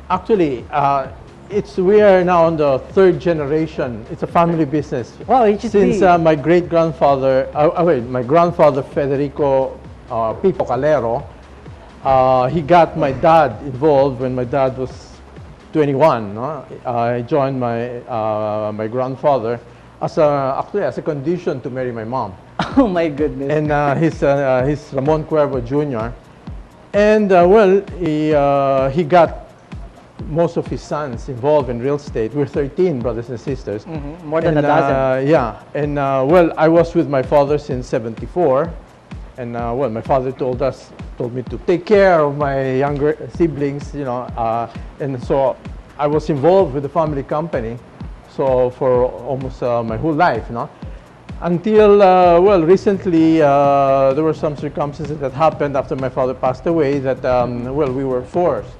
Actually, we are now on the third generation. It's a family business. Wow, it should Since be. my great-grandfather, my grandfather Federico Pico Calero, he got my dad involved when my dad was 21. No? I joined my grandfather actually as a condition to marry my mom. Oh my goodness. And he's Ramon Cuervo Jr. And well, he got most of his sons involved in real estate. We're 13 brothers and sisters. More than a dozen. Yeah, and well, I was with my father since '74, and well, my father told me to take care of my younger siblings, you know, and so I was involved with the family company, so for almost my whole life, you know. Until, well, recently, there were some circumstances that happened after my father passed away that, well, we were forced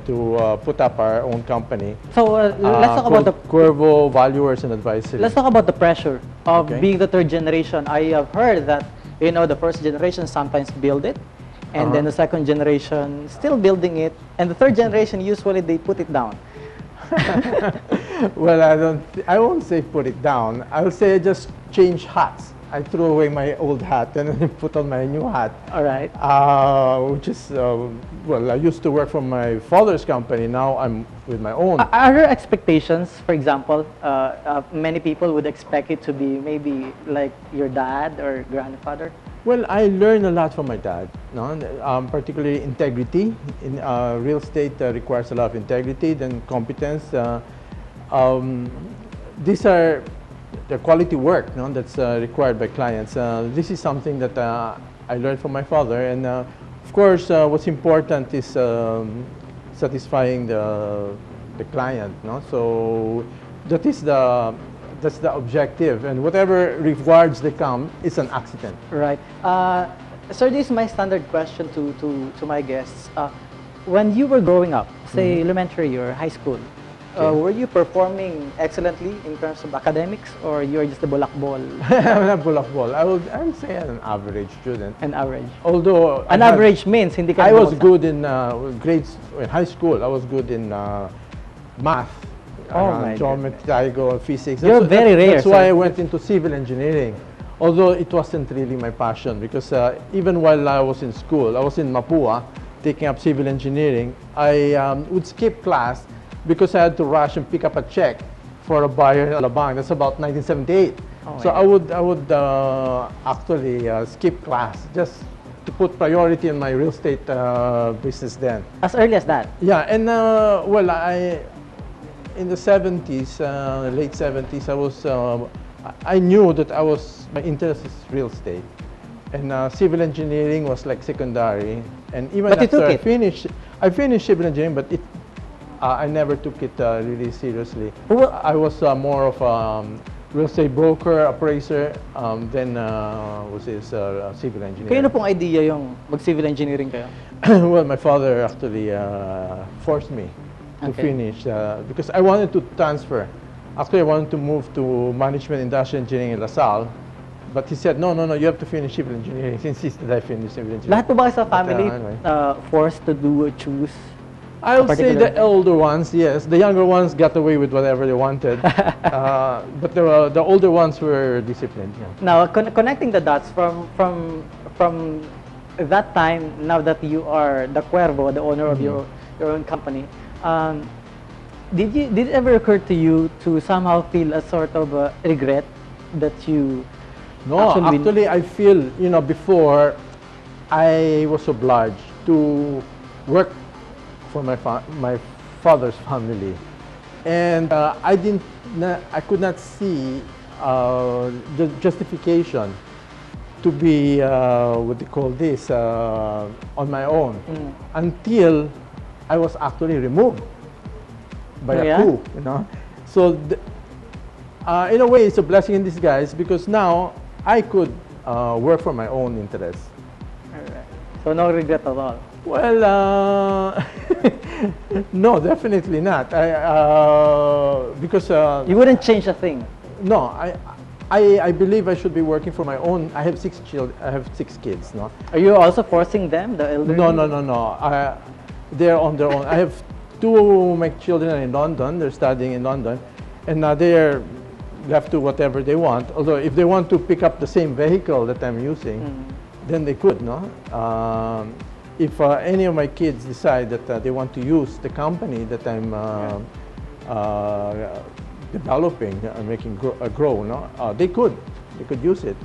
to put up our own company. So let's talk about the Cuervo Valuers and Advisory. Let's talk about the pressure of being the third generation. I have heard that, you know, the first generation sometimes build it, and then the second generation still building it, and the third generation usually they put it down. Well, I won't say put it down. I will say I just change hats. I threw away my old hat and then put on my new hat. All right. Which is, well, I used to work for my father's company. Now I'm with my own. Are there expectations, for example, many people would expect it to be maybe like your dad or grandfather? Well, I learned a lot from my dad, no? Particularly integrity. In real estate requires a lot of integrity, then competence. These are the quality work, no, that's required by clients. This is something that I learned from my father, and of course, what's important is satisfying the client, no? So that's the objective, and whatever rewards they come, it's an accident. Right. Sir, this is my standard question to my guests. When you were growing up, say elementary or high school, were you performing excellently in terms of academics, or you're just a bulakbol? I'm not bulakbol. I would say I'm an average student. An average. Although an average means hindi ka I was good in grades in high school. I was good in math. Geometry, physics. You're very rare. That's why I went into civil engineering. Although it wasn't really my passion, because even while I was in school, I was in Mapua taking up civil engineering. I would skip class because I had to rush and pick up a check for a buyer in Alabang. That's about 1978. So I would actually skip class just to put priority in my real estate business then. As early as that? Yeah, and well, in the 70s, late 70s, I knew that my interest is real estate, and civil engineering was like secondary. And even after I finished civil engineering, but I never took it really seriously. I was more of a real estate broker, appraiser, then was civil engineer. Kaya pong idea yung mag-civil engineering kayo? Well, my father actually forced me to finish because I wanted to transfer. Actually, I wanted to move to management industrial engineering in LaSalle, but he said, no, you have to finish civil engineering. He insisted I finish civil engineering. Lahat po ba sa family forced to choose? I'll say the older ones, yes. The younger ones got away with whatever they wanted, but the older ones were disciplined. Yeah. Now, connecting the dots from that time, now that you are the Cuervo, the owner of your own company, did it ever occur to you to somehow feel a sort of regret that you? No, actually I feel, before I was obliged to work for my father's family, and I could not see the justification to be what they call this on my own until I was actually removed by a coup, So in a way, it's a blessing in disguise because now I could work for my own interests. Alright. So no regret at all? Well, no, definitely not. Because you wouldn't change a thing. No, I believe I should be working for my own. I have 6 children. I have 6 kids. No. Are you also forcing them, the elderly? No. They're on their own. I have two of my children are in London. They're studying in London, and now they're left to whatever they want. Although if they want to pick up the same vehicle that I'm using, then they could, no? If any of my kids decide that they want to use the company that I'm developing, making grow, no? They could use it.